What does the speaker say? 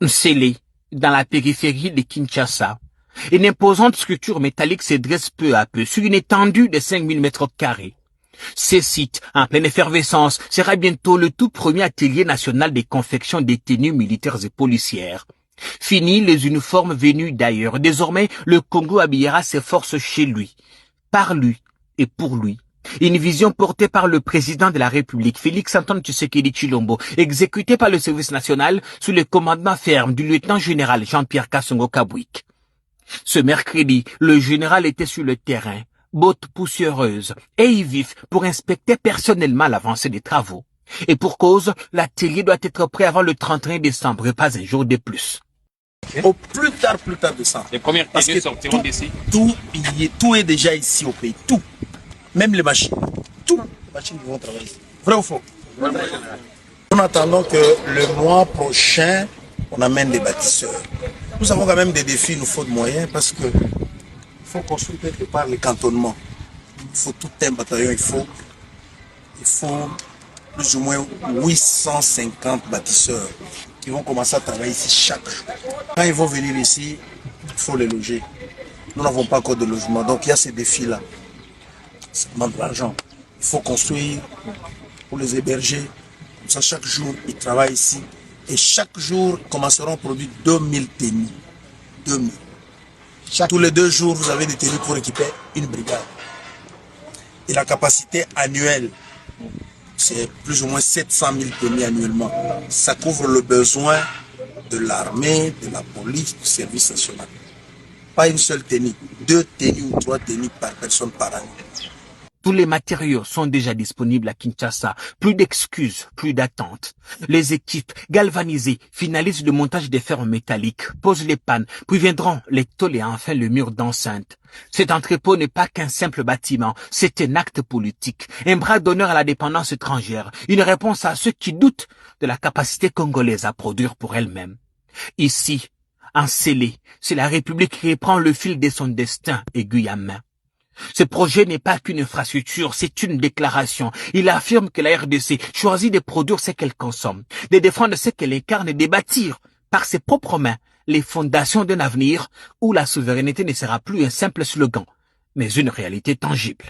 Scellée dans la périphérie de Kinshasa, une imposante structure métallique se dresse peu à peu sur une étendue de 5000 mètres carrés. Ce site, en pleine effervescence, sera bientôt le tout premier atelier national de confection des tenues militaires et policières. Fini les uniformes venus d'ailleurs. Désormais, le Congo habillera ses forces chez lui, par lui et pour lui. Une vision portée par le président de la République, Félix-Antoine Tshisekedi Tshilombo, exécutée par le service national sous le commandement ferme du lieutenant-général Jean-Pierre Kassongo Kabwik. Ce mercredi, le général était sur le terrain, bottes poussiéreuses et vif pour inspecter personnellement l'avancée des travaux. Et pour cause, l'atelier doit être prêt avant le 31 décembre et pas un jour de plus. Au plus tard décembre. Les premières tenues sortiront d'ici. Tout est déjà ici au pays. Tout. Même les machines. Tout. Les machines qui vont travailler ici. Vrai ou faux? Nous attendons que le mois prochain, on amène des bâtisseurs. Nous avons quand même des défis, il nous faut de moyens parce que il faut construire quelque part les cantonnements. Il faut tout un bataillon, il faut plus ou moins 850 bâtisseurs qui vont commencer à travailler ici chaque jour. Quand ils vont venir ici, il faut les loger. Nous n'avons pas encore de logement, donc il y a ces défis-là. Ça demande de l'argent. Il faut construire pour les héberger. Comme ça, chaque jour, ils travaillent ici. Et chaque jour, ils commenceront à produire 2000 tenues. 2000. Tous les 2 jours, vous avez des tenues pour équiper une brigade. Et la capacité annuelle, c'est plus ou moins 700 000 tenues annuellement. Ça couvre le besoin de l'armée, de la police, du service national. Pas une seule tenue, 2 tenues ou 3 tenues par personne par année. Tous les matériaux sont déjà disponibles à Kinshasa. Plus d'excuses, plus d'attentes. Les équipes galvanisées finalisent le montage des fermes métalliques, posent les pannes, puis viendront les tôles et enfin le mur d'enceinte. Cet entrepôt n'est pas qu'un simple bâtiment, c'est un acte politique, un bras d'honneur à la dépendance étrangère, une réponse à ceux qui doutent de la capacité congolaise à produire pour elle-même. Ici, en scellé, c'est la République qui reprend le fil de son destin, aiguille à main. Ce projet n'est pas qu'une infrastructure, c'est une déclaration. Il affirme que la RDC choisit de produire ce qu'elle consomme, de défendre ce qu'elle incarne et de bâtir, par ses propres mains, les fondations d'un avenir où la souveraineté ne sera plus un simple slogan, mais une réalité tangible.